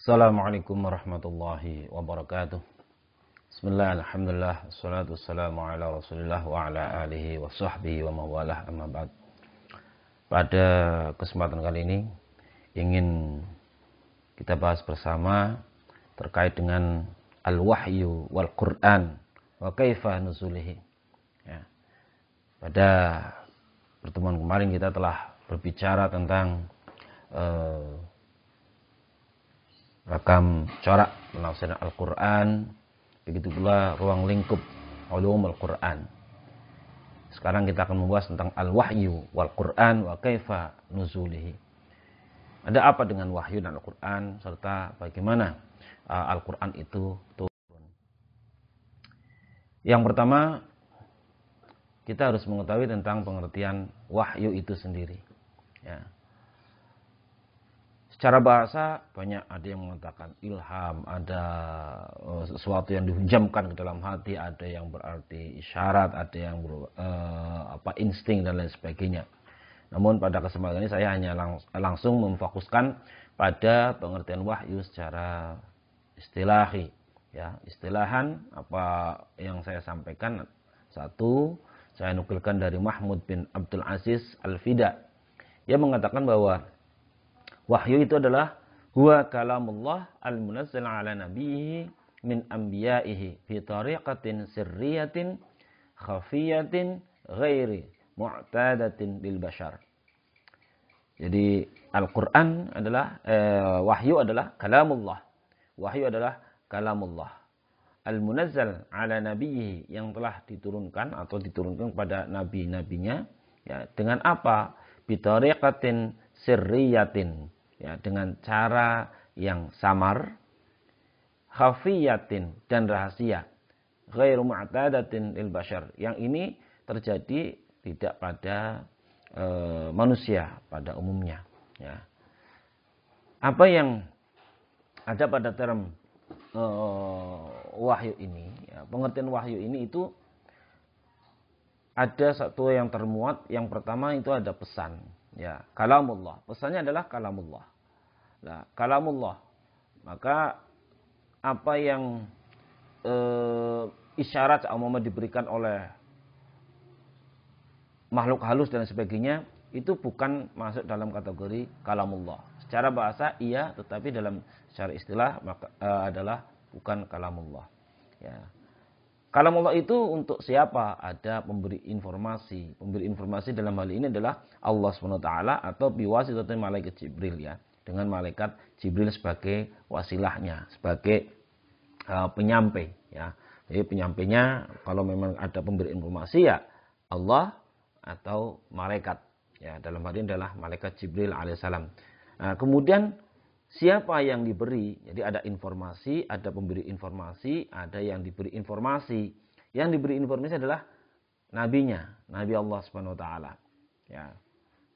Assalamualaikum warahmatullahi wabarakatuh. Bismillah, alhamdulillah, wassalatu wassalamu ala rasulillah wa ala alihi wa sahbihi wa mawalah, amma ba'd. Pada kesempatan kali ini ingin kita bahas bersama terkait dengan al-wahyu wal Qur'an wa kaifa nuzulihi. Ya. Pada pertemuan kemarin kita telah berbicara tentang rakam corak penafsiran Al-Quran, begitu pula ruang lingkup ulum Al-Quran. Sekarang kita akan membahas tentang al-wahyu wal Quran wa kaifa nuzulihi. Ada apa dengan wahyu dan Al-Quran, serta bagaimana Al-Quran itu turun. Yang pertama, kita harus mengetahui tentang pengertian wahyu itu sendiri. Ya. Secara bahasa banyak, ada yang mengatakan ilham, ada sesuatu yang dihunjamkan ke dalam hati, ada yang berarti isyarat, ada yang insting dan lain sebagainya. Namun pada kesempatan ini saya hanya langsung memfokuskan pada pengertian wahyu secara istilahi. Ya, istilahan apa yang saya sampaikan, satu, saya nukilkan dari Mahmud bin Abdul Aziz Al-Fida. Dia mengatakan bahwa wahyu itu adalah huwa kalamullah al-munazzal ala nabiyhi min anbiya'ihi fi tariqatin sirriyatin khafiyatin ghairi mu'tadatin lil bashar. Jadi Al-Qur'an adalah wahyu adalah kalamullah. Wahyu adalah kalamullah al-munazzal ala nabiyhi, yang telah diturunkan atau diturunkan kepada nabi-nabinya, ya, dengan apa? Bi tariqatin sirriyatin, ya, dengan cara yang samar, khafiyatin, dan rahasia, ghairu mu'tadatin lil bashar, yang ini terjadi tidak pada manusia pada umumnya, ya. Apa yang ada pada term wahyu ini, ya, pengertian wahyu ini itu ada satu yang termuat. Yang pertama itu ada pesan, ya, kalamullah. Pesannya adalah kalamullah. Nah, kalamullah, maka apa yang isyarat umpama diberikan oleh makhluk halus dan sebagainya, itu bukan masuk dalam kategori kalamullah. Secara bahasa iya, tetapi dalam secara istilah maka adalah bukan kalamullah. Ya. Kalamullah itu untuk siapa? Ada pemberi informasi. Pemberi informasi dalam hal ini adalah Allah SWT atau biwasitatil malaikat Jibril, ya. Dengan malaikat Jibril sebagai wasilahnya, sebagai penyampai, ya. Jadi penyampainya kalau memang ada pemberi informasi, ya Allah atau malaikat, ya. Dalam hal ini adalah malaikat Jibril alaihissalam. Nah, kemudian siapa yang diberi? Jadi ada informasi, ada pemberi informasi, ada yang diberi informasi. Yang diberi informasi adalah nabinya, Nabi Allah Subhanahu wa taala. Ya.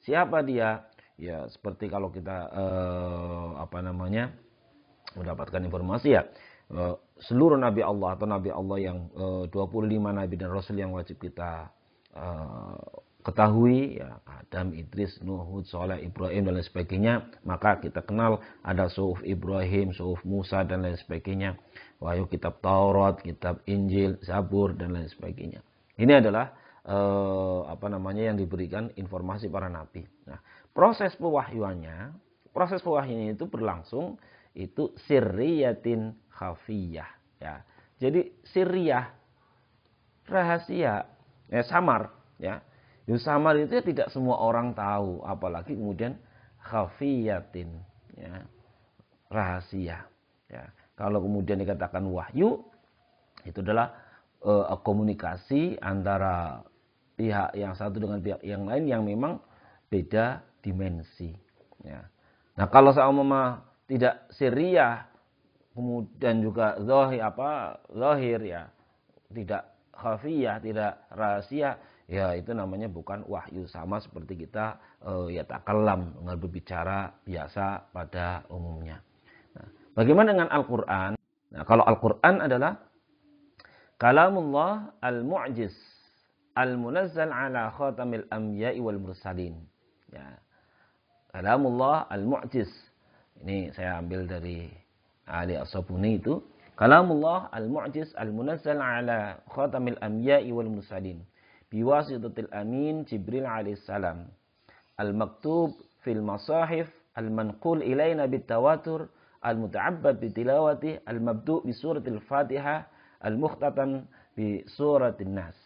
Siapa dia? Ya, seperti kalau kita mendapatkan informasi, ya, seluruh nabi Allah atau nabi Allah yang 25 nabi dan rasul yang wajib kita ketahui, ya, Adam, Idris, Nuh, Hud, Saleh, Ibrahim dan lain sebagainya, maka kita kenal ada suhuf Ibrahim, suhuf Musa dan lain sebagainya. Wahyu kitab Taurat, kitab Injil, Zabur dan lain sebagainya. Ini adalah yang diberikan informasi para nabi. Nah, proses pewahyuannya itu berlangsung itu sirriyatin khafiyah, ya. Jadi sirriyah, rahasia, ya, samar, ya. Yang samar itu ya tidak semua orang tahu, apalagi kemudian khafiyatin, ya, rahasia, ya. Kalau kemudian dikatakan wahyu, itu adalah komunikasi antara pihak yang satu dengan pihak yang lain yang memang beda dimensi, ya. Nah, kalau seumpama tidak sirriyah, kemudian juga zahir, ya, tidak khafiyah, tidak rahasia, ya, itu namanya bukan wahyu, sama seperti kita takallam, dengan berbicara biasa pada umumnya. Nah, bagaimana dengan Al-Qur'an? Nah, kalau Al-Qur'an adalah kalamullah al-mu'jiz al-munazzal ala khatamil anbiya'i wal mursalin. Ya. Kalamullah al-mu'jiz. Ini saya ambil dari Ali As-Sabuni itu, kalamullah al-mu'jiz al-munazzal ala khatamil anbiya'i wal mursalin biwasitatil amin Jibril alaihi salam al-maktub fil masahif al-manqul ilaina bitawatur al-muta'abbad bitilawati al-mabdu' bi suratil Fatihah al-mukhtatam bi suratin Nas.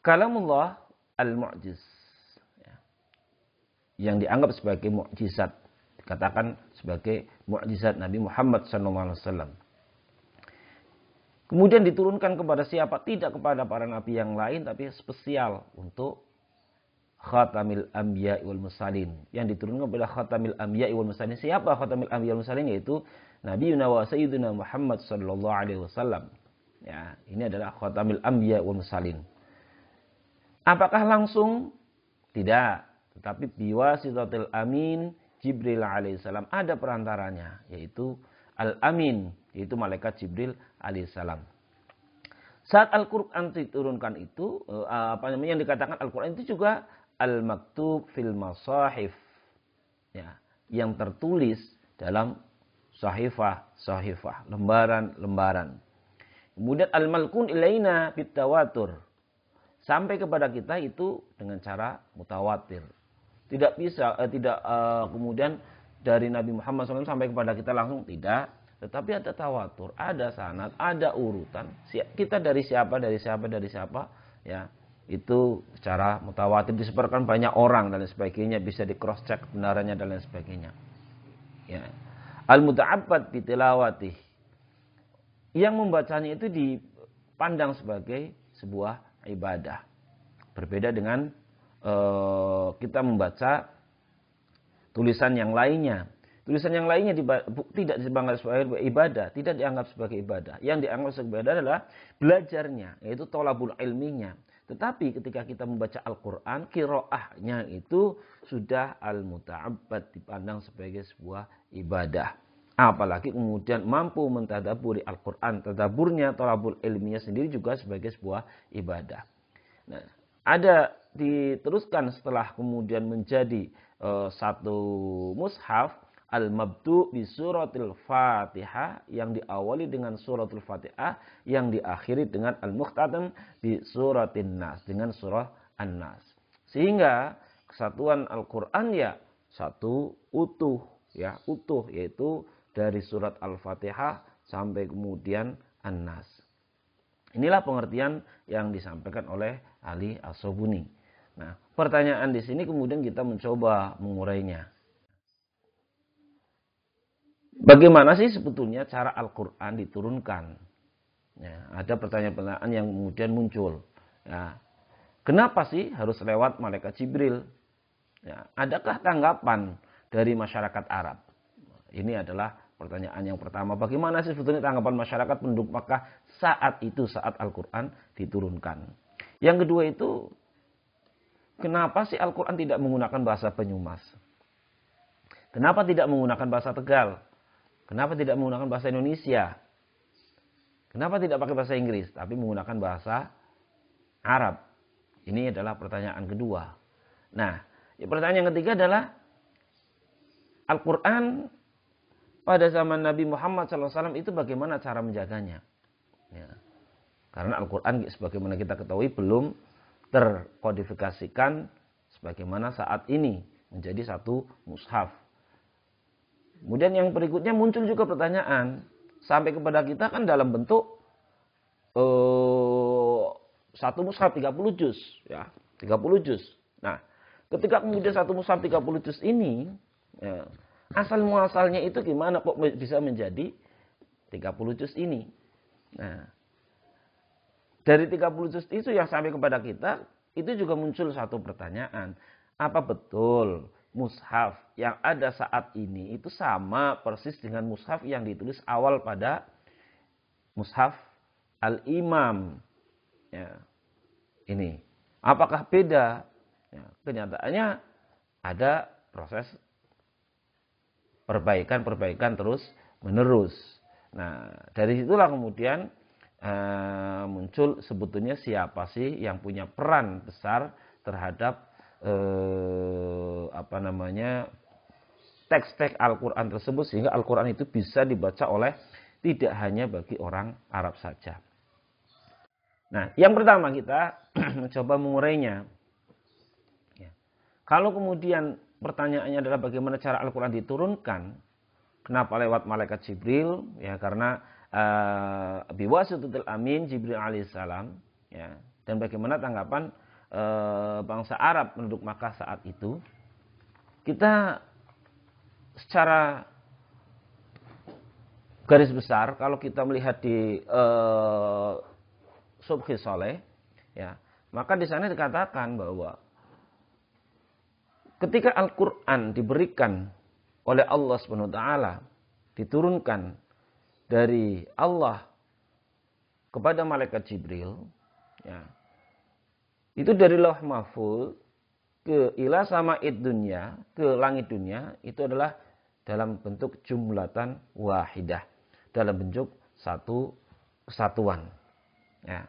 Kalamullah al-mu'jiz, yang dianggap sebagai mukjizat, dikatakan sebagai mukjizat Nabi Muhammad SAW. Kemudian diturunkan kepada siapa? Tidak kepada para nabi yang lain, tapi spesial untuk Khatamil Anbiya wal Mursalin. Yang diturunkan kepada Khatamil Anbiya wal Mursalin. Siapa Khatamil Anbiya wal Mursalin? Yaitu Nabi wa Sayyidina Muhammad SAW. Ya, ini adalah Khatamil Anbiya wal Mursalin. Apakah langsung? Tidak. Tetapi biwasitatil amin Jibril alaihissalam, ada perantaranya, yaitu al-amin, yaitu malaikat Jibril alaihissalam. Saat Al-Quran diturunkan itu, yang dikatakan Al-Quran itu juga al-maktub fil masahif, ya, yang tertulis dalam sahifah, lembaran. Kemudian al-malkun ilaina bitawatur, sampai kepada kita itu dengan cara mutawatir. Tidak bisa, kemudian dari Nabi Muhammad SAW sampai kepada kita langsung, tidak. Tetapi ada tawatur, ada sanad, ada urutan. Kita dari siapa, ya, itu secara mutawatir disebarkan banyak orang dan lain sebagainya, bisa di cross check kebenarannya dan lain sebagainya. Ya. Al-muta'abbad bitilawatih, yang membacanya itu dipandang sebagai sebuah ibadah. Berbeda dengan kita membaca tulisan yang lainnya. Tulisan yang lainnya tidak dianggap sebagai ibadah, tidak dianggap sebagai ibadah. Yang dianggap sebagai ibadah adalah belajarnya, yaitu thalabul ilminya. Tetapi ketika kita membaca Al-Quran, qiraahnya itu sudah al-muta'abbad, dipandang sebagai sebuah ibadah. Apalagi kemudian mampu mentadaburi Al-Quran, tadaburnya, thalabul ilminya sendiri juga sebagai sebuah ibadah. Nah, ada diteruskan setelah kemudian menjadi satu mushaf, al-mabdu' bi suratil Fatihah, yang diawali dengan suratul Fatihah, yang diakhiri dengan al-mukhtatam bi suratin Nas, dengan surah An-Nas. Sehingga kesatuan Al-Quran ya satu utuh, yaitu dari surat Al-Fatihah sampai kemudian An-Nas. Inilah pengertian yang disampaikan oleh Ali As-Sabuni. Nah, pertanyaan di sini kemudian kita mencoba mengurainya. Bagaimana sih sebetulnya cara Al-Quran diturunkan? Ya, ada pertanyaan-pertanyaan yang kemudian muncul. Ya, kenapa sih harus lewat malaikat Jibril? Ya, adakah tanggapan dari masyarakat Arab? Ini adalah pertanyaan yang pertama. Bagaimana sih sebetulnya tanggapan masyarakat penduduk Makkah saat Al-Quran diturunkan? Yang kedua itu, kenapa sih Al-Quran tidak menggunakan bahasa Banyumas? Kenapa tidak menggunakan bahasa Tegal? Kenapa tidak menggunakan bahasa Indonesia? Kenapa tidak pakai bahasa Inggris, tapi menggunakan bahasa Arab? Ini adalah pertanyaan kedua. Nah, pertanyaan yang ketiga adalah, Al-Quran pada zaman Nabi Muhammad SAW itu bagaimana cara menjaganya? Ya. Karena Al-Quran sebagaimana kita ketahui belum terkodifikasikan sebagaimana saat ini menjadi satu mushaf. Kemudian yang berikutnya muncul juga pertanyaan sampai kepada kita kan dalam bentuk satu mushaf 30 juz, ya, 30 juz. Nah, ketika kemudian satu mushaf 30 juz ini, ya, asal muasalnya itu gimana kok bisa menjadi 30 juz ini? Nah, dari 30 juz itu yang sampai kepada kita, itu juga muncul satu pertanyaan. Apa betul mushaf yang ada saat ini itu sama persis dengan mushaf yang ditulis awal pada mushaf Al-Imam? Ya, ini. Apakah beda? Ya, kenyataannya ada proses perbaikan terus menerus. Nah, dari situlah kemudian muncul sebetulnya siapa sih yang punya peran besar terhadap teks-teks Al-Quran tersebut sehingga Al-Quran itu bisa dibaca oleh tidak hanya bagi orang Arab saja. Nah, yang pertama kita mencoba mengurainya. Ya. Kalau kemudian pertanyaannya adalah bagaimana cara Al-Quran diturunkan, kenapa lewat malaikat Jibril? Ya, karena biwasitatil amin Jibril alaihissalam. Ya, dan bagaimana tanggapan bangsa Arab penduduk Makkah saat itu? Kita secara garis besar kalau kita melihat di Subhi Saleh, ya, maka di sana dikatakan bahwa ketika Al-Quran diberikan oleh Allah Subhanahu wa taala, diturunkan dari Allah kepada malaikat Jibril, ya, itu dari Lauh Mahfuz ke ila sama'id dunya, ke langit dunia, itu adalah dalam bentuk jumlatan wahidah, dalam bentuk satu kesatuan. Ya.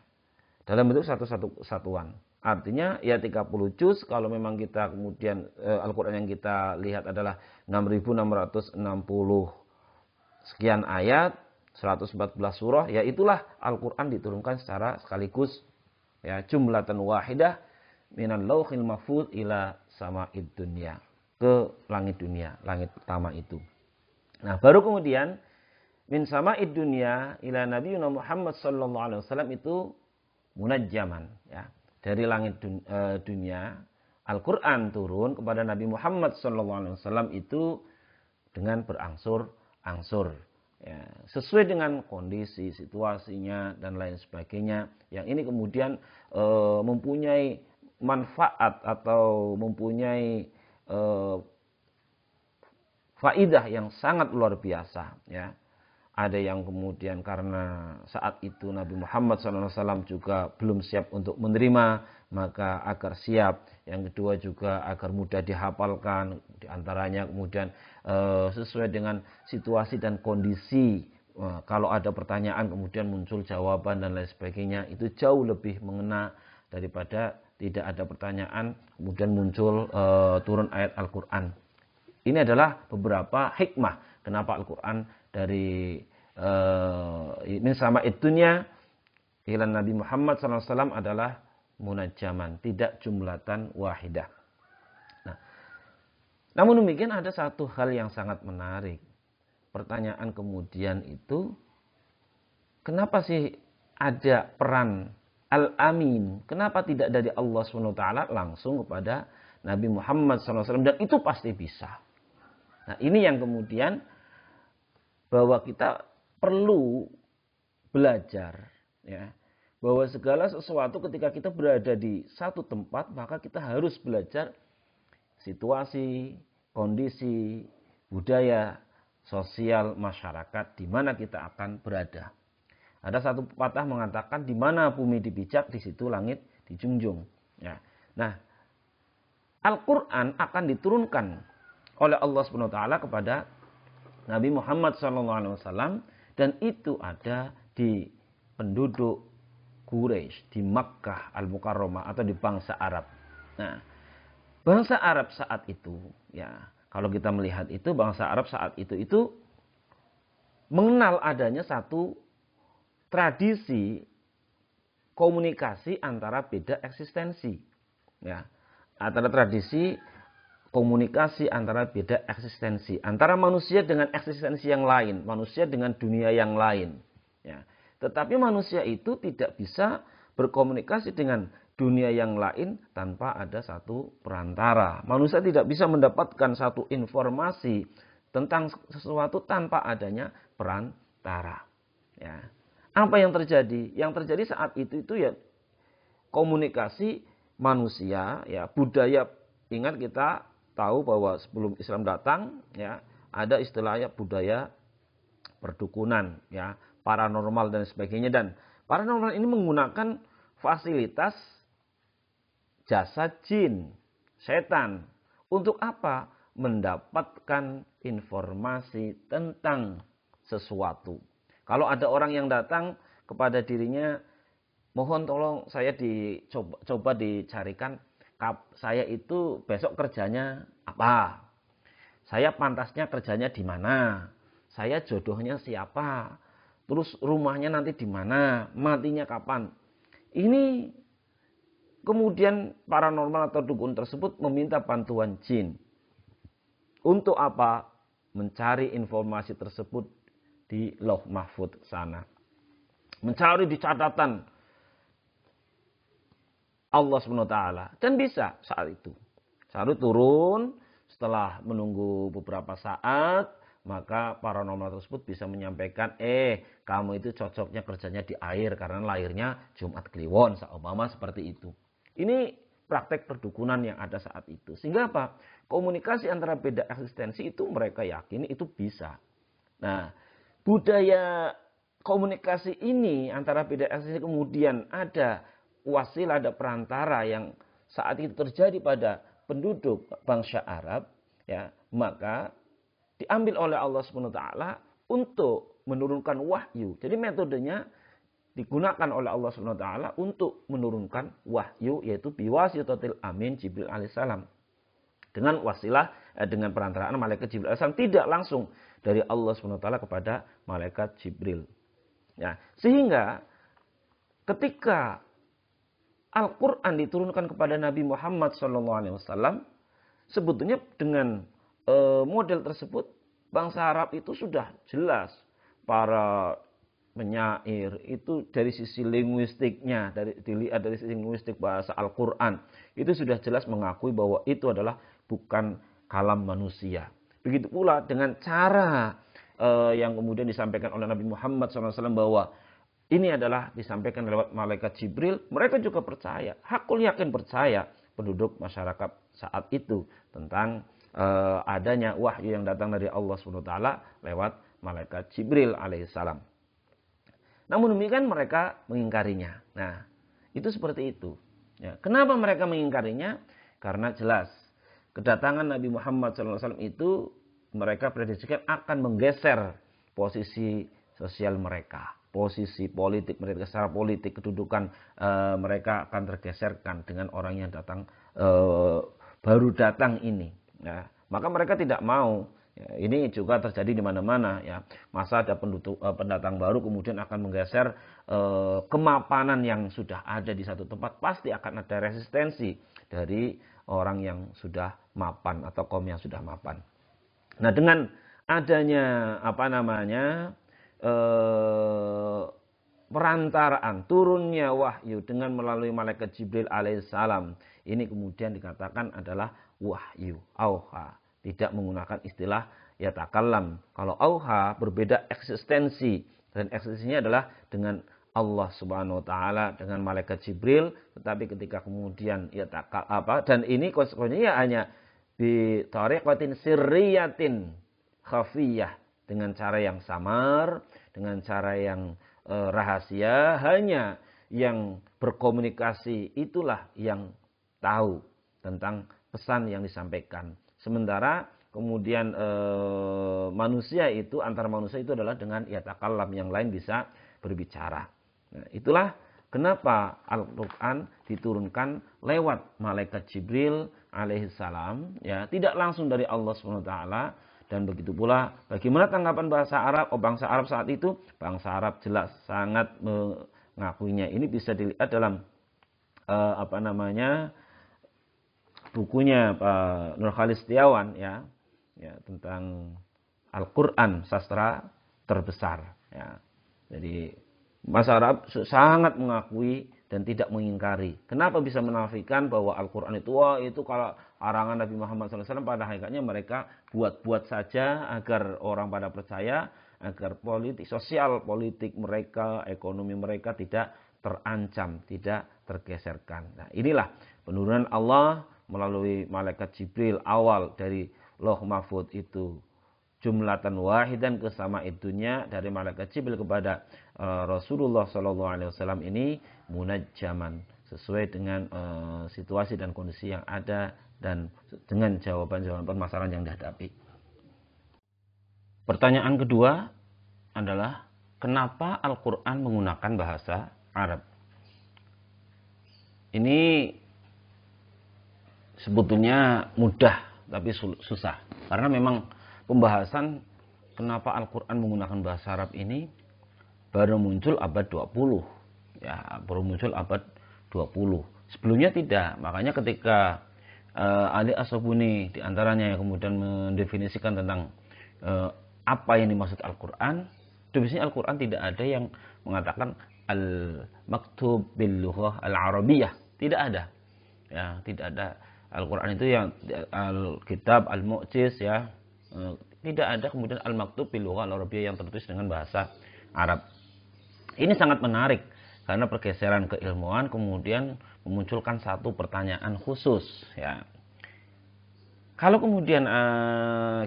Dalam bentuk satu kesatuan. Artinya ya 30 juz, kalau memang kita kemudian Al-Quran yang kita lihat adalah 6.660 sekian ayat, 114 surah, ya itulah Al-Quran diturunkan secara sekaligus, ya, jumlatan wahidah minal lauhil mahfuz ila sama'id dunya, ke langit dunia, langit pertama itu. Nah, baru kemudian min sama'id dunya ila nabiyuna Muhammad sallallahu alaihi wasallam itu munajjaman, ya. Dari langit dunia Al-Qur'an turun kepada Nabi Muhammad sallallahu alaihi wasallam itu dengan berangsur-angsur, ya, sesuai dengan kondisi, situasinya dan lain sebagainya. Yang ini kemudian mempunyai manfaat atau mempunyai faidah yang sangat luar biasa, ya. Ada yang kemudian karena saat itu Nabi Muhammad SAW juga belum siap untuk menerima, maka agar siap. Yang kedua juga agar mudah dihafalkan. Di antaranya kemudian sesuai dengan situasi dan kondisi. Kalau ada pertanyaan kemudian muncul jawaban dan lain sebagainya. Itu jauh lebih mengena daripada tidak ada pertanyaan kemudian muncul turun ayat Al-Quran. Ini adalah beberapa hikmah kenapa Al-Quran dari min sama'id dunya ila Nabi Muhammad SAW adalah munajjaman, tidak jumlatan wahidah. Nah, namun demikian ada satu hal yang sangat menarik. Pertanyaan kemudian itu, kenapa sih ada peran Al-Amin? Kenapa tidak dari Allah SWT langsung kepada Nabi Muhammad SAW? Dan itu pasti bisa. Nah, ini yang kemudian bahwa kita perlu belajar, ya, bahwa segala sesuatu ketika kita berada di satu tempat, maka kita harus belajar situasi, kondisi, budaya, sosial masyarakat di mana kita akan berada. Ada satu pepatah mengatakan di mana bumi dipijak, di situ langit dijunjung. Ya. Nah, Al-Quran akan diturunkan oleh Allah SWT kepada Nabi Muhammad SAW, dan itu ada di penduduk Quraisy, di Makkah Al-Mukarramah atau di bangsa Arab. Nah, bangsa Arab saat itu, ya, kalau kita melihat itu bangsa Arab saat itu mengenal adanya satu tradisi komunikasi antara beda eksistensi, ya, antara tradisi komunikasi antara beda eksistensi, antara manusia dengan eksistensi yang lain, manusia dengan dunia yang lain. Ya. Tetapi manusia itu tidak bisa berkomunikasi dengan dunia yang lain tanpa ada satu perantara. Manusia tidak bisa mendapatkan satu informasi tentang sesuatu tanpa adanya perantara. Ya. Apa yang terjadi? Yang terjadi saat itu ya komunikasi manusia, ya, budaya. Ingat kita tahu bahwa sebelum Islam datang, ya, ada istilahnya budaya perdukunan, ya, paranormal dan sebagainya, dan paranormal ini menggunakan fasilitas jasa jin, setan. Untuk apa? Mendapatkan informasi tentang sesuatu. Kalau ada orang yang datang kepada dirinya, mohon tolong saya coba dicarikan saya itu besok kerjanya apa. Saya pantasnya kerjanya di mana? Saya jodohnya siapa? Terus rumahnya nanti di mana? Matinya kapan? Ini kemudian paranormal atau dukun tersebut meminta bantuan jin. Untuk apa? Mencari informasi tersebut di Lauh Mahfuz sana. Mencari di catatan Allah SWT. Dan bisa saat itu. Saat itu turun, setelah menunggu beberapa saat, maka paranormal tersebut bisa menyampaikan, kamu itu cocoknya kerjanya di air karena lahirnya Jumat Kliwon, seumpama seperti itu. Ini praktek perdukunan yang ada saat itu. Sehingga apa? Komunikasi antara beda eksistensi itu mereka yakini itu bisa. Nah, budaya komunikasi ini antara beda eksistensi kemudian ada wasilah, ada perantara yang saat itu terjadi pada penduduk bangsa Arab, ya, maka diambil oleh Allah SWT untuk menurunkan wahyu. Jadi metodenya digunakan oleh Allah SWT untuk menurunkan wahyu, yaitu biwasitatil amin Jibril alaihissalam. Dengan wasilah, dengan perantaraan malaikat Jibril alaihissalam, tidak langsung dari Allah SWT kepada malaikat Jibril. Ya, sehingga ketika Al-Quran diturunkan kepada Nabi Muhammad SAW, sebetulnya dengan model tersebut, bangsa Arab itu sudah jelas. Para penyair itu dari sisi linguistiknya, dilihat dari sisi linguistik bahasa Al-Quran, itu sudah jelas mengakui bahwa itu adalah bukan kalam manusia. Begitu pula dengan cara yang kemudian disampaikan oleh Nabi Muhammad SAW bahwa ini adalah disampaikan lewat malaikat Jibril. Mereka juga percaya, hakul yakin percaya penduduk masyarakat saat itu tentang adanya wahyu yang datang dari Allah SWT lewat malaikat Jibril alaihissalam. Namun demikian mereka mengingkarinya. Nah, itu seperti itu. Ya, kenapa mereka mengingkarinya? Karena jelas kedatangan Nabi Muhammad SAW itu mereka prediksikan akan menggeser posisi sosial mereka. Posisi politik mereka, secara politik kedudukan mereka akan tergeserkan dengan orang yang datang baru datang ini. Ya, maka mereka tidak mau. Ya, ini juga terjadi di mana-mana. Ya, masa ada pendatang baru kemudian akan menggeser kemapanan yang sudah ada di satu tempat, pasti akan ada resistensi dari orang yang sudah mapan atau kaum yang sudah mapan. Nah, dengan adanya perantaraan turunnya wahyu dengan melalui malaikat Jibril alaihissalam, ini kemudian dikatakan adalah wahyu auha, tidak menggunakan istilah yatakallam. Kalau auha berbeda eksistensi, dan eksistensinya adalah dengan Allah Subhanahu wa taala, dengan malaikat Jibril, tetapi ketika kemudian dan ini konsekuensinya hanya bi tariqatin sirriyatin khafiyah, dengan cara yang samar, dengan cara yang rahasia, hanya yang berkomunikasi itulah yang tahu tentang pesan yang disampaikan. Sementara kemudian manusia itu, antara manusia itu adalah dengan yatakallam, yang lain bisa berbicara. Nah, itulah kenapa Al-Quran diturunkan lewat malaikat Jibril alaihissalam, ya, tidak langsung dari Allah SWT. Dan begitu pula bagaimana tanggapan bangsa Arab saat itu? Bangsa Arab jelas sangat mengakuinya. Ini bisa dilihat dalam bukunya Pak Nur Khalid Setiawan, ya tentang Al-Quran sastra terbesar. Ya. Jadi bangsa Arab sangat mengakui dan tidak mengingkari. Kenapa bisa menafikan bahwa Al-Quran itu kalau arangan Nabi Muhammad SAW, pada hakikatnya mereka buat-buat saja agar orang pada percaya, agar sosial politik mereka, ekonomi mereka tidak terancam, tidak tergeserkan. Nah, inilah penurunan Allah melalui malaikat Jibril awal dari Lauh Mahfuz itu jumlatan wahidan ke sama'id dunya, dari malaikat Jibril kepada Rasulullah SAW ini munajjaman, sesuai dengan situasi dan kondisi yang ada dan dengan jawaban-jawaban permasalahan yang dihadapi. Pertanyaan kedua adalah kenapa Al-Quran menggunakan bahasa Arab? Ini sebetulnya mudah tapi susah. Karena memang pembahasan kenapa Al-Quran menggunakan bahasa Arab ini baru muncul abad 20. Ya, baru muncul abad 20. Sebelumnya tidak. Makanya ketika Ali As-Sabuni diantaranya yang kemudian mendefinisikan tentang apa yang dimaksud Al-Quran, definisi Al-Quran tidak ada yang mengatakan al-maktub bil lughah al-arabiyah. Tidak ada. Ya, tidak ada. Al-Quran itu yang al-kitab al-mu'jiz ya. Tidak ada kemudian al-maktub bil lughah al-arabiyah yang tertulis dengan bahasa Arab. Ini sangat menarik karena pergeseran keilmuan kemudian memunculkan satu pertanyaan khusus ya. Kalau kemudian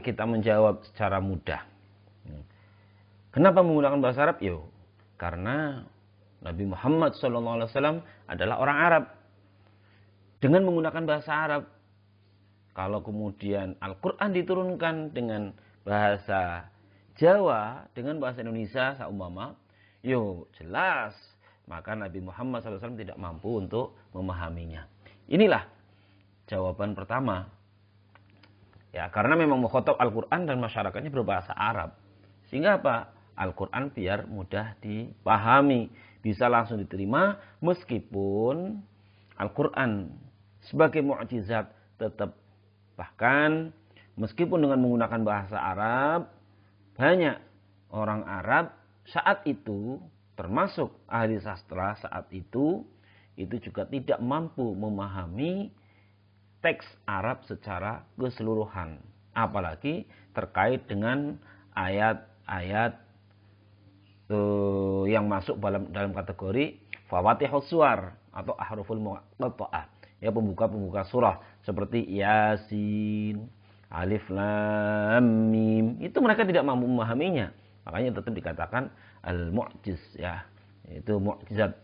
kita menjawab secara mudah. Kenapa menggunakan bahasa Arab? Yo, karena Nabi Muhammad SAW adalah orang Arab. Dengan menggunakan bahasa Arab, kalau kemudian Al-Quran diturunkan dengan bahasa Jawa, dengan bahasa Indonesia, seumpama, yo jelas, maka Nabi Muhammad SAW tidak mampu untuk memahaminya. Inilah jawaban pertama. Ya, karena memang mukhatab Al-Quran dan masyarakatnya berbahasa Arab. Sehingga apa? Al-Quran biar mudah dipahami, bisa langsung diterima, meskipun Al-Quran sebagai mukjizat tetap, bahkan meskipun dengan menggunakan bahasa Arab, banyak orang Arab saat itu, termasuk ahli sastra saat itu juga tidak mampu memahami teks Arab secara keseluruhan, apalagi terkait dengan ayat-ayat yang masuk dalam kategori fawatihus suwar atau ahruful muqatta'ah, ya, pembuka surah seperti Yasin, Alif Lam Mim. Itu mereka tidak mampu memahaminya. Makanya tetap dikatakan al-mu'jiz ya. Itu mukjizat.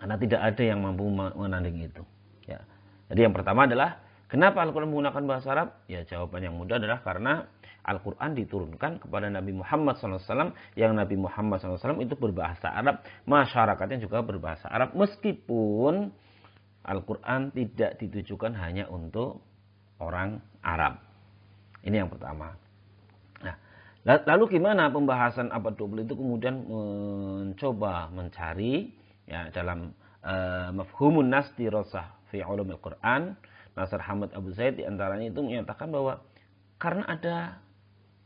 Karena tidak ada yang mampu menanding itu. Ya. Jadi yang pertama adalah kenapa Al-Quran menggunakan bahasa Arab? Ya, jawaban yang mudah adalah karena Al-Quran diturunkan kepada Nabi Muhammad SAW, yang Nabi Muhammad SAW itu berbahasa Arab, masyarakatnya juga berbahasa Arab, meskipun Al-Quran tidak ditujukan hanya untuk orang Arab. Ini yang pertama. Nah, lalu gimana pembahasan abad 20 itu kemudian mencoba mencari ya dalam mafhumun nas dirasah fi ulumil Quran. Nasr Hamad Abu Zaid diantaranya itu menyatakan bahwa karena ada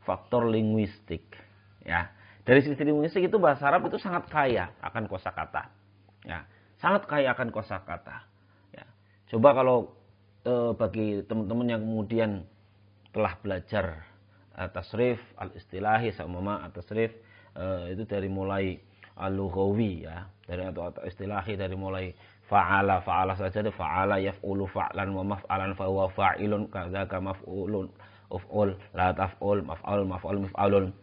faktor linguistik ya. Dari sisi linguistik itu bahasa Arab itu sangat kaya akan kosakata. Ya, sangat kaya akan kosakata. Ya. Coba kalau bagi teman-teman yang kemudian telah belajar tasrif al-istilahi sama tasrif itu dari mulai al-lughawi ya, dari atau istilahi dari mulai fa'ala saja ada fa'ala yaf'ulu fa'lan wa maf'alan fa huwa fa'ilun kadzaka maf'ulun uf'ul la taf'ul maf'al maf'alun,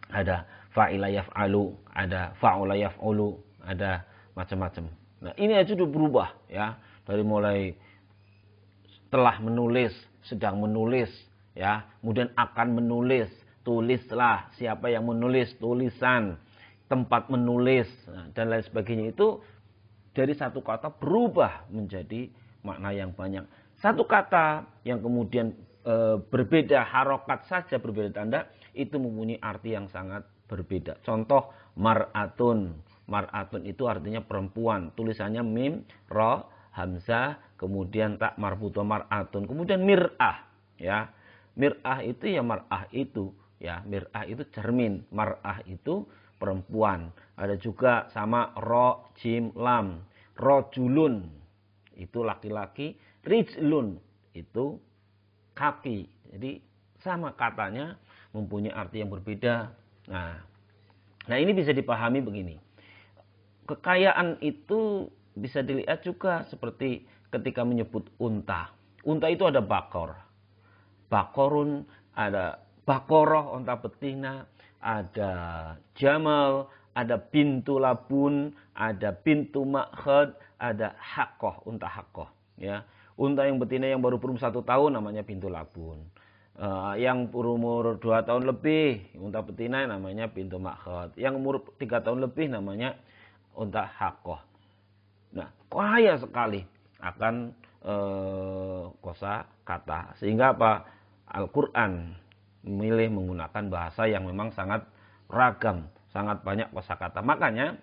ada fa'ila yaf'alu, ada fa'ula yaf'ulu, ada macam-macam. Nah, ini aja sudah berubah ya, dari mulai telah menulis, sedang menulis ya, kemudian akan menulis, tulislah, siapa yang menulis, tulisan, tempat menulis, dan lain sebagainya. Itu dari satu kata berubah menjadi makna yang banyak. Satu kata yang kemudian berbeda harokat saja, berbeda tanda, itu mempunyai arti yang sangat berbeda. Contoh mar'atun. Mar'atun itu artinya perempuan. Tulisannya mim, ro, hamzah, kemudian tak marbutoh mar'atun. Kemudian mir'ah. Ya. Mir'ah itu ya mar'ah itu. Ya, mir'ah itu cermin. Mar'ah itu perempuan. Ada juga sama ro, jim, lam. Rojulun itu laki-laki. Rijlun itu kaki. Jadi sama katanya mempunyai arti yang berbeda. Nah ini bisa dipahami begini. Kekayaan itu bisa dilihat juga seperti ketika menyebut unta. Unta itu ada bakor. Bakorun, ada bakoroh, unta betina, ada jamal, ada bintu labun, ada bintu makhad, ada hakoh, unta hakoh. Ya. Unta yang betina yang baru berumur 1 tahun namanya bintu labun. Yang berumur 2 tahun lebih, unta betina namanya bintu makhad. Yang umur 3 tahun lebih namanya unta hakoh. Nah, kaya sekali akan kosa kata. Sehingga apa? Al-Quran memilih menggunakan bahasa yang memang sangat ragam, sangat banyak kosa kata. Makanya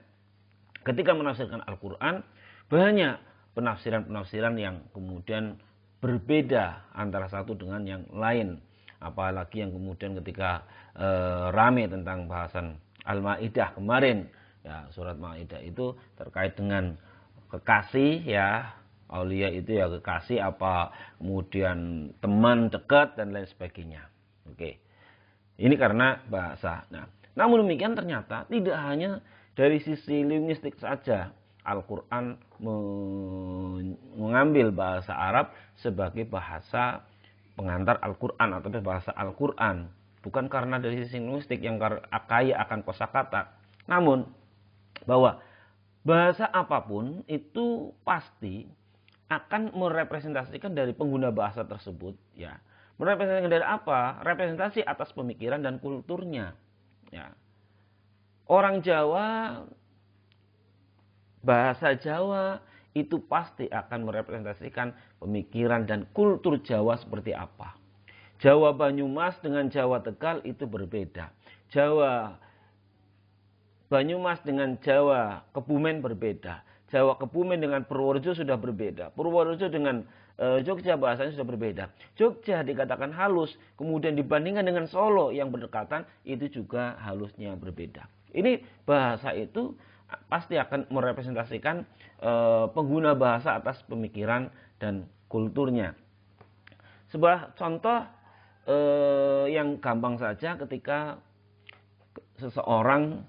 ketika menafsirkan Al-Quran, banyak penafsiran-penafsiran yang kemudian berbeda antara satu dengan yang lain. Apalagi yang kemudian ketika rame tentang bahasan Al-Maidah kemarin, ya, surat Maidah itu terkait dengan kekasih, ya, aulia itu ya kekasih apa, kemudian teman dekat dan lain sebagainya. Oke. Ini karena bahasa. Nah, namun demikian ternyata tidak hanya dari sisi linguistik saja Al-Quran mengambil bahasa Arab sebagai bahasa pengantar Al-Quran atau bahasa Al-Quran. Bukan karena dari sisi linguistik yang kaya akan kosakata. Namun bahwa bahasa apapun itu pasti akan merepresentasikan dari pengguna bahasa tersebut, ya. Merepresentasikan dari apa? Representasi atas pemikiran dan kulturnya, ya. Orang Jawa, bahasa Jawa itu pasti akan merepresentasikan pemikiran dan kultur Jawa seperti apa. Jawa Banyumas dengan Jawa Tegal itu berbeda. Jawa Banyumas dengan Jawa Kebumen berbeda. Jawa Kebumen dengan Purworejo sudah berbeda. Purworejo dengan Jogja bahasanya sudah berbeda. Jogja dikatakan halus, kemudian dibandingkan dengan Solo yang berdekatan, itu juga halusnya berbeda. Ini bahasa itu pasti akan merepresentasikan pengguna bahasa atas pemikiran dan kulturnya. Sebuah contoh yang gampang saja ketika seseorang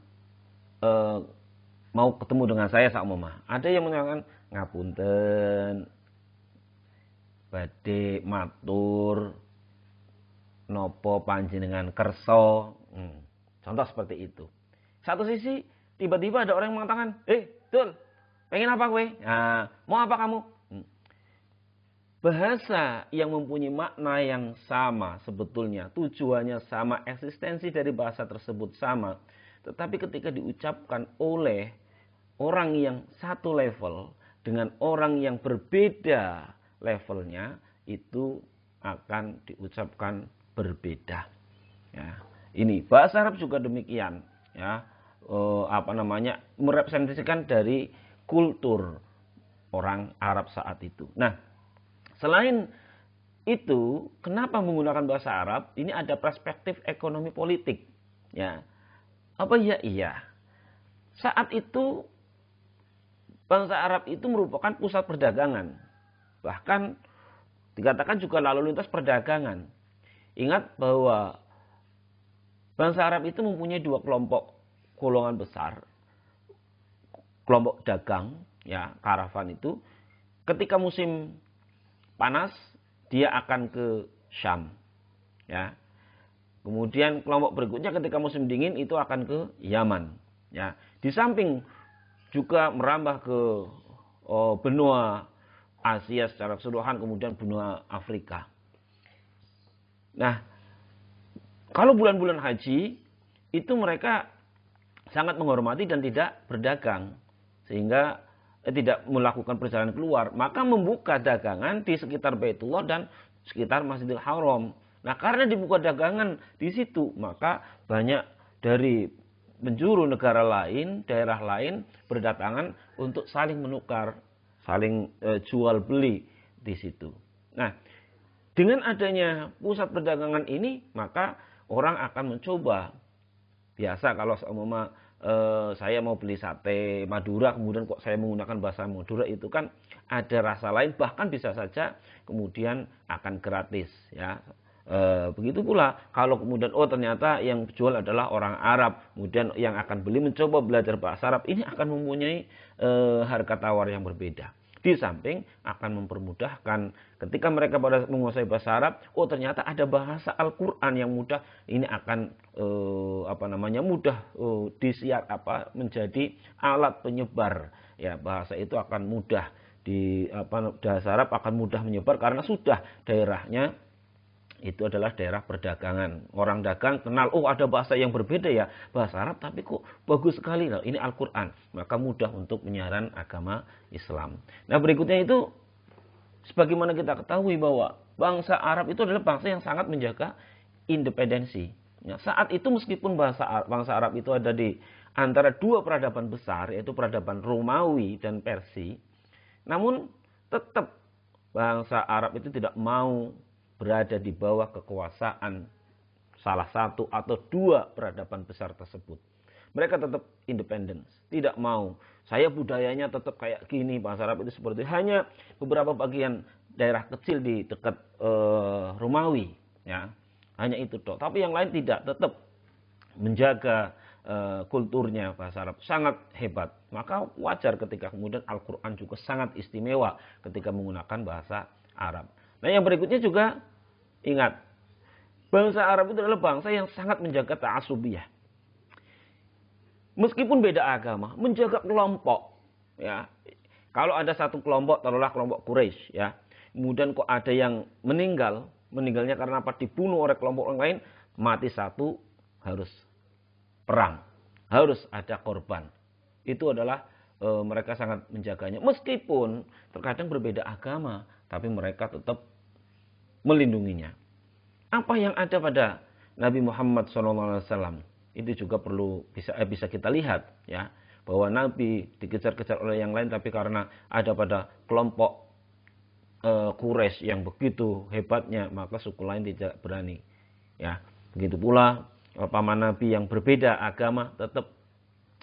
mau ketemu dengan saya saumpama. Ada yang mengatakan ngapunten, badhe matur nopo panjenengan kersa. Contoh seperti itu. Satu sisi tiba-tiba ada orang yang mengatakan, Dul, pengen apa kowe? Nah, mau apa kamu? Bahasa yang mempunyai makna yang sama sebetulnya, tujuannya sama, eksistensi dari bahasa tersebut sama. Tetapi ketika diucapkan oleh orang yang satu level dengan orang yang berbeda levelnya, itu akan diucapkan berbeda. Ya, ini bahasa Arab juga demikian, ya. Merepresentasikan dari kultur orang Arab saat itu. Nah, selain itu, kenapa menggunakan bahasa Arab? Ini ada perspektif ekonomi politik, ya. Apa ya? Iya. Saat itu bangsa Arab itu merupakan pusat perdagangan. Bahkan dikatakan juga lalu lintas perdagangan. Ingat bahwa bangsa Arab itu mempunyai dua kelompok golongan besar. Kelompok dagang, ya, karavan itu ketika musim panas dia akan ke Syam, ya. Kemudian kelompok berikutnya ketika musim dingin itu akan ke Yaman, ya. Di samping juga merambah ke benua Asia secara keseluruhan, kemudian benua Afrika. Nah, kalau bulan-bulan haji itu mereka sangat menghormati dan tidak berdagang, sehingga tidak melakukan perjalanan keluar, maka membuka dagangan di sekitar Baitullah dan sekitar Masjidil Haram. Nah, karena dibuka dagangan di situ, maka banyak dari penjuru negara lain, daerah lain berdatangan untuk saling menukar, saling jual beli di situ. Nah, dengan adanya pusat perdagangan ini, maka orang akan mencoba. Biasa kalau seumpama saya mau beli sate Madura, kemudian kok saya menggunakan bahasa Madura, itu kan ada rasa lain, bahkan bisa saja kemudian akan gratis, ya. Begitu pula kalau kemudian ternyata yang jual adalah orang Arab, kemudian yang akan beli mencoba belajar bahasa Arab, ini akan mempunyai harga tawar yang berbeda. Di samping akan mempermudahkan ketika mereka pada menguasai bahasa Arab, ternyata ada bahasa Al-Qur'an yang mudah, ini akan mudah menjadi alat penyebar, ya. Bahasa itu akan mudah bahasa Arab akan mudah menyebar karena sudah daerahnya itu adalah daerah perdagangan. Orang dagang kenal, ada bahasa yang berbeda ya, bahasa Arab, tapi kok bagus sekali loh, ini Al-Quran. Maka mudah untuk penyiaran agama Islam. Nah, berikutnya itu sebagaimana kita ketahui bahwa bangsa Arab itu adalah bangsa yang sangat menjaga independensi. Ya, saat itu meskipun bangsa Arab itu ada di antara dua peradaban besar, yaitu peradaban Romawi dan Persia, namun tetap bangsa Arab itu tidak mau berada di bawah kekuasaan salah satu atau dua peradaban besar tersebut. Mereka tetap independen, tidak mau. Saya budayanya tetap kayak gini, bangsa Arab itu seperti itu. Hanya beberapa bagian daerah kecil di dekat Romawi, ya, hanya itu toh. Tapi yang lain tidak, tetap menjaga kulturnya bahasa Arab sangat hebat. Maka wajar ketika kemudian Al-Quran juga sangat istimewa ketika menggunakan bahasa Arab. Nah, yang berikutnya juga ingat, bangsa Arab itu adalah bangsa yang sangat menjaga ta'asubiyah. Meskipun beda agama, menjaga kelompok. Ya, kalau ada satu kelompok, taruhlah kelompok Quraisy, ya, kemudian kok ada yang meninggalnya karena apa? Dibunuh oleh kelompok orang lain, mati satu, harus perang, harus ada korban. Itu adalah mereka sangat menjaganya. Meskipun terkadang berbeda agama, tapi mereka tetap melindunginya. Apa yang ada pada Nabi Muhammad SAW itu juga perlu bisa kita lihat, ya, bahwa Nabi dikejar-kejar oleh yang lain, tapi karena ada pada kelompok Quraisy yang begitu hebatnya, maka suku lain tidak berani. Ya, begitu pula paman Nabi yang berbeda agama tetap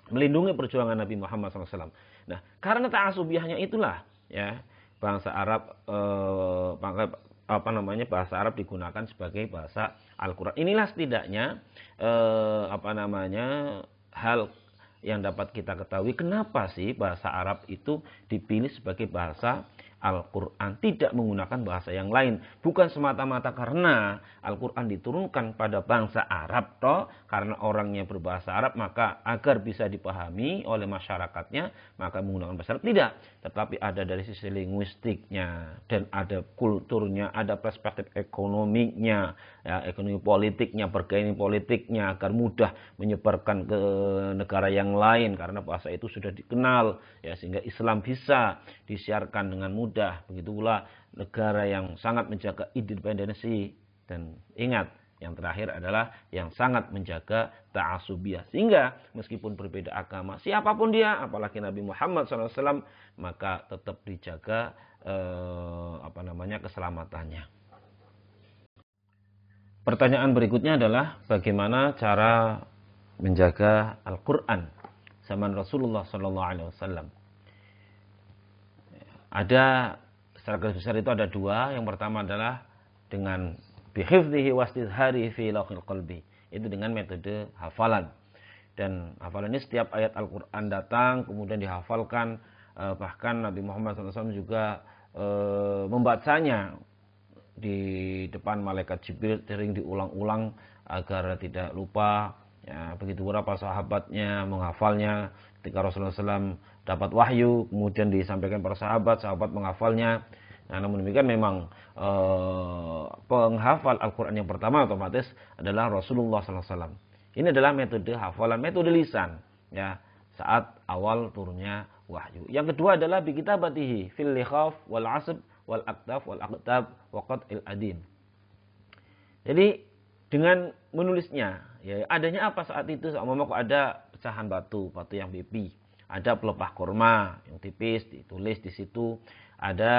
melindungi perjuangan Nabi Muhammad SAW. Nah, karena ta'asubiyahnya itulah, ya, bangsa Arab bahasa Arab digunakan sebagai bahasa Al-Quran. Inilah setidaknya hal yang dapat kita ketahui kenapa sih bahasa Arab itu dipilih sebagai bahasa Al-Quran, tidak menggunakan bahasa yang lain. Bukan semata-mata karena Al-Quran diturunkan pada bangsa Arab, toh, karena orangnya berbahasa Arab, maka agar bisa dipahami oleh masyarakatnya, maka menggunakan bahasa Arab. Tidak. Tetapi ada dari sisi linguistiknya, dan ada kulturnya, ada perspektif ekonominya, ya, ekonomi politiknya, bergaining politiknya, agar mudah menyebarkan ke negara yang lain, karena bahasa itu sudah dikenal, ya, sehingga Islam bisa disiarkan dengan mudah. Begitu pula negara yang sangat menjaga independensi, dan ingat, yang terakhir adalah yang sangat menjaga ta'asubiyah, sehingga meskipun berbeda agama siapapun dia, apalagi Nabi Muhammad SAW, maka tetap dijaga keselamatannya. Pertanyaan berikutnya adalah bagaimana cara menjaga Al-Quran zaman Rasulullah SAW. Ada secara garis besar itu ada dua. Yang pertama adalah dengan bihifdhihi wastidhari fi lauhil qalbi. Itu dengan metode hafalan. Dan hafalan ini setiap ayat Al-Quran datang kemudian dihafalkan. Bahkan Nabi Muhammad SAW juga membacanya di depan malaikat Jibril, sering diulang-ulang agar tidak lupa. Ya, begitu pula para sahabatnya menghafalnya. Ketika Rasulullah SAW dapat wahyu, kemudian disampaikan para sahabat menghafalnya. Nah, namun demikian memang penghafal Al-Quran yang pertama otomatis adalah Rasulullah SAW. Ini adalah metode hafalan, metode lisan, ya, saat awal turunnya wahyu. Yang kedua adalah bi kitabatihi fil likhaf wal asb wal aktaf wal aqtab wa qat'il adim. Jadi dengan menulisnya, ya, adanya apa saat itu? Kok ada pecahan batu yang pipi, ada pelepah kurma yang tipis ditulis di situ, ada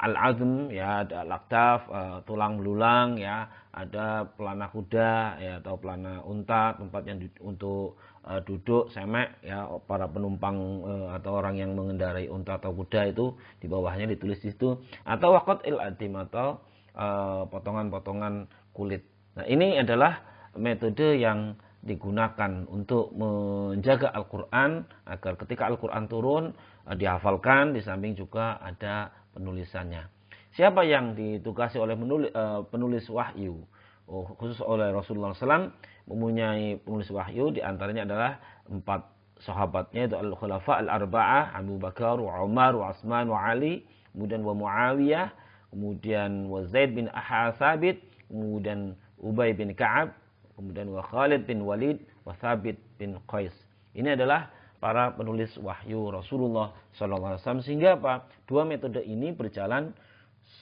al-azm, ya, ada al-aktaf, tulang belulang, ya, ada pelana kuda, ya, atau pelana unta, tempat yang untuk duduk semek, ya, para penumpang atau orang yang mengendarai unta atau kuda itu di bawahnya ditulis di situ, atau waqatil adim, atau potongan-potongan kulit. Nah, ini adalah metode yang digunakan untuk menjaga Al-Quran agar ketika Al-Quran turun dihafalkan, di samping juga ada penulisannya. Siapa yang ditugasi oleh penulis wahyu? Khusus oleh Rasulullah SAW mempunyai penulis wahyu, diantaranya adalah 4 sahabatnya, itu Al-Khulafa Al-Arba'ah, Abu Bakar, Umar, Utsman, Ali, kemudian wa Muawiyah, kemudian wa Zaid bin Sabit, kemudian Ubay bin Ka'ab, kemudian wa Khalid bin Walid, wa Thabit bin Qais. Ini adalah para penulis wahyu Rasulullah SAW. Sehingga apa? Dua metode ini berjalan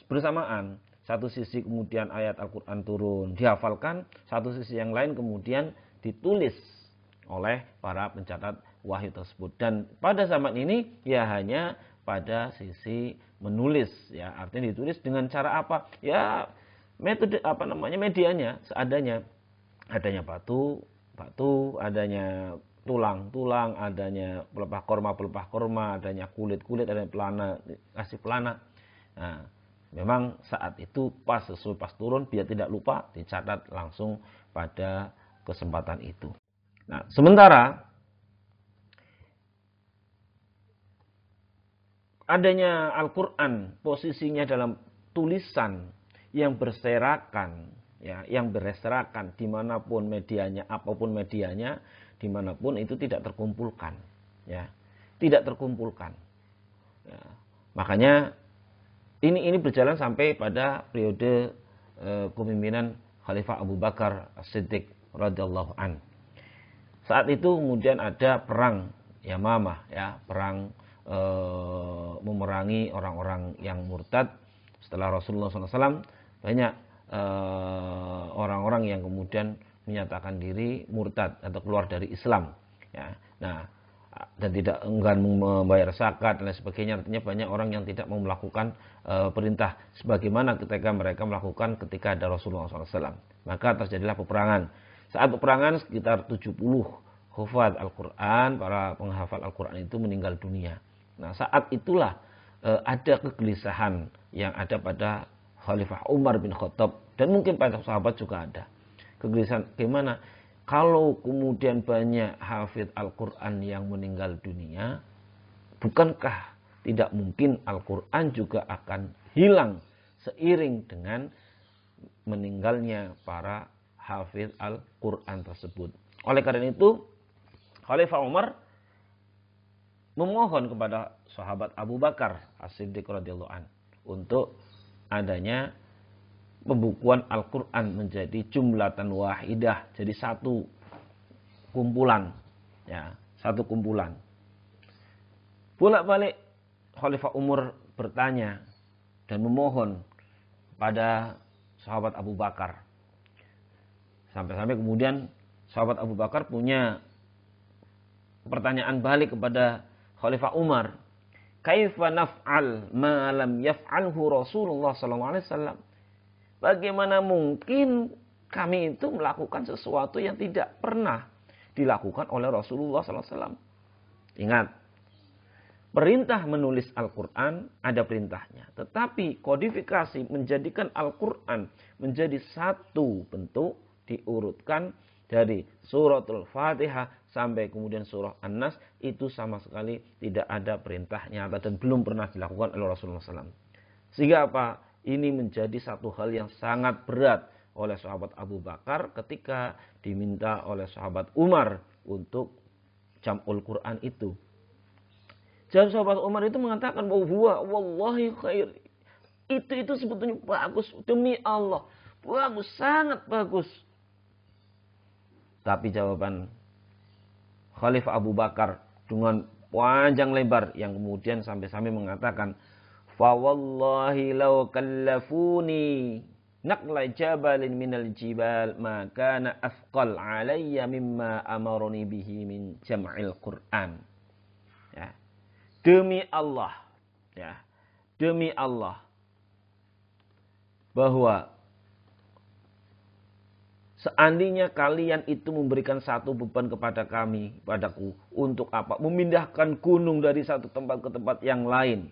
bersamaan. Satu sisi kemudian ayat Al-Quran turun, dihafalkan. Satu sisi yang lain kemudian ditulis oleh para pencatat wahyu tersebut. Dan pada zaman ini ya hanya pada sisi menulis, ya artinya ditulis dengan cara apa? Ya metode medianya seadanya. Adanya batu, adanya tulang, adanya pelepah korma, adanya kulit, adanya pelana, kasih pelana. Nah, memang saat itu pas turun, biar tidak lupa dicatat langsung pada kesempatan itu. Nah, sementara adanya Al-Quran posisinya dalam tulisan yang berserakan, ya, yang berserakan dimanapun medianya, apapun medianya, dimanapun itu tidak terkumpulkan, ya, tidak terkumpulkan. Ya. Makanya ini berjalan sampai pada periode kepemimpinan Khalifah Abu Bakar As-Siddiq radhiyallahu an. Saat itu kemudian ada perang Yamamah, ya, perang memerangi orang-orang yang murtad. Setelah Rasulullah SAW banyak orang-orang yang kemudian menyatakan diri murtad atau keluar dari Islam, ya. Nah, dan tidak enggan membayar zakat dan lain sebagainya. Artinya banyak orang yang tidak mau melakukan perintah sebagaimana ketika mereka melakukan ketika ada Rasulullah SAW. Maka terjadilah peperangan. Saat peperangan sekitar 70 hufaz Al-Quran, para penghafal Al-Quran itu meninggal dunia. Nah, saat itulah ada kegelisahan yang ada pada Khalifah Umar bin Khattab, dan mungkin pada sahabat juga ada. Kegelisahan gimana? Kalau kemudian banyak hafid Al-Quran yang meninggal dunia, bukankah tidak mungkin Al-Quran juga akan hilang seiring dengan meninggalnya para hafid Al-Quran tersebut. Oleh karena itu, Khalifah Umar memohon kepada sahabat Abu Bakar As-Siddiq radhiyallahu an untuk adanya pembukuan Al-Quran menjadi jumlatan wahidah, jadi satu kumpulan, ya, satu kumpulan. Bolak-balik Khalifah Umar bertanya dan memohon pada sahabat Abu Bakar. Sampai-sampai kemudian sahabat Abu Bakar punya pertanyaan balik kepada Khalifah Umar. Kaifa naf'al ma lam yaf'alhu Rasulullah sallallahu alaihi wasallam? Bagaimana mungkin kami itu melakukan sesuatu yang tidak pernah dilakukan oleh Rasulullah sallallahu alaihi wasallam? Ingat, perintah menulis Al-Quran ada perintahnya. Tetapi kodifikasi menjadikan Al-Quran menjadi satu bentuk diurutkan dari suratul Fatihah sampai kemudian surah An-Nas, itu sama sekali tidak ada perintah nyata dan belum pernah dilakukan oleh Rasulullah SAW. Sehingga apa? Ini menjadi satu hal yang sangat berat oleh sahabat Abu Bakar ketika diminta oleh sahabat Umar untuk jam'ul Quran itu. Jawab sahabat Umar itu mengatakan bahwa wallahi khair. Itu sebetulnya bagus, demi Allah. Bagus, sangat bagus. Tapi jawaban Khalifah Abu Bakar dengan panjang lebar yang kemudian sampai-sampai mengatakan, fa wallahi law kallafuni naqla jabalin minal jibal ma kana afqal alayya mimma amaroni bihi min jam'il Qur'an. Ya. Demi Allah, ya. Demi Allah bahwa seandainya kalian itu memberikan satu beban kepada kami, padaku, untuk apa? Memindahkan gunung dari satu tempat ke tempat yang lain.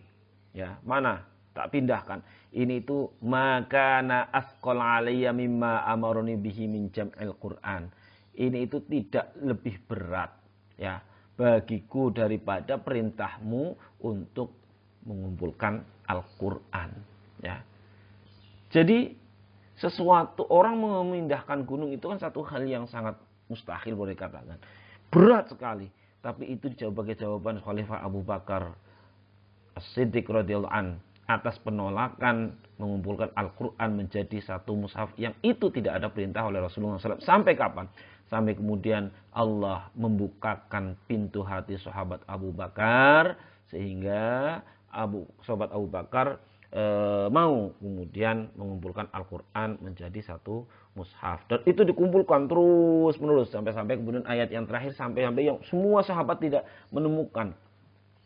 Ya, mana? Tak pindahkan. Ini itu makana asqal alayya mimma amaroni bihi min jam'il Qur'an. Ini itu tidak lebih berat, ya, bagiku daripada perintahmu untuk mengumpulkan Al-Qur'an, ya. Jadi sesuatu orang memindahkan gunung itu kan satu hal yang sangat mustahil boleh dikatakan. Berat sekali. Tapi itu sebagai jawaban Khalifah Abu Bakar As-Siddiq radhiyallahu an atas penolakan mengumpulkan Al-Quran menjadi satu mushaf yang itu tidak ada perintah oleh Rasulullah SAW. Sampai kapan? Sampai kemudian Allah membukakan pintu hati sahabat Abu Bakar sehingga sahabat Abu Bakar mau kemudian mengumpulkan Al-Quran menjadi satu mushaf. Dan itu dikumpulkan terus menerus sampai kemudian ayat yang terakhir sampai yang semua sahabat tidak menemukan,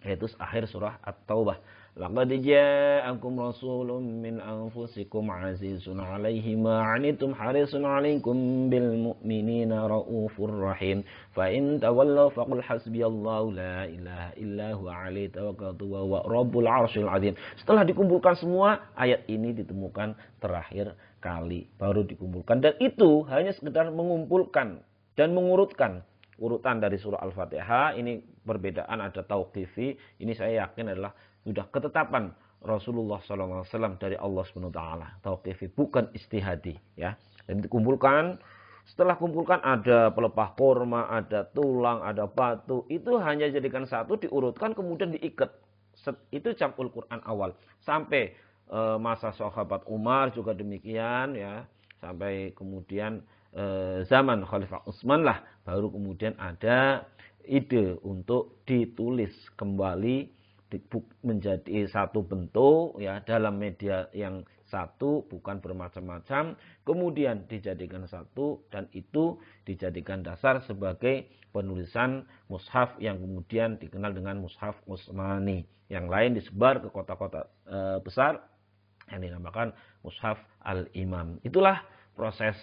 yaitu akhir surah At-Taubah. Laqad ja'akum rasulun min anfusikum azizun 'alaihi ma 'anittum harisun 'alaikum bil mu'minina raufur rahim. Fa in tawallaw faqul hasbiyallahu la ilaha illa huwa 'alaihi tawakkaltu wa huwa rabbul 'arsyil 'azim. Setelah dikumpulkan semua, ayat ini ditemukan terakhir kali baru dikumpulkan, dan itu hanya sekedar mengumpulkan dan mengurutkan urutan dari surah Al-Fatihah. Ini perbedaan, ada tauqifi. Ini saya yakin adalah sudah ketetapan Rasulullah SAW dari Allah SWT. Tauqifi, bukan istihadi, ya. Dan dikumpulkan. Setelah kumpulkan ada pelepah korma, ada tulang, ada batu. Itu hanya jadikan satu, diurutkan, kemudian diikat. Itu jam'ul Quran awal. Sampai masa sahabat Umar juga demikian, ya. Sampai kemudian zaman Khalifah Utsman lah baru kemudian ada ide untuk ditulis kembali menjadi satu bentuk, ya, dalam media yang satu, bukan bermacam-macam, kemudian dijadikan satu, dan itu dijadikan dasar sebagai penulisan mushaf yang kemudian dikenal dengan mushaf Utsmani. Yang lain disebar ke kota-kota besar yang dinamakan mushaf Al-Imam. Itulah proses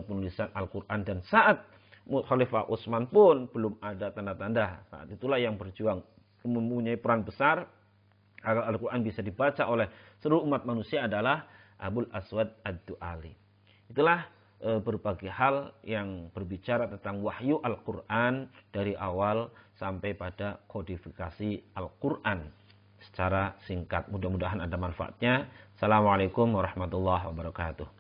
penulisan Al-Quran, dan saat Khalifah Utsman pun belum ada tanda-tanda. Saat itulah yang berjuang mempunyai peran besar agar Al-Quran bisa dibaca oleh seluruh umat manusia adalah Abul Aswad Ad-Du'ali. Itulah berbagai hal yang berbicara tentang wahyu Al-Quran dari awal sampai pada kodifikasi Al-Quran secara singkat. Mudah-mudahan ada manfaatnya. Assalamualaikum warahmatullahi wabarakatuh.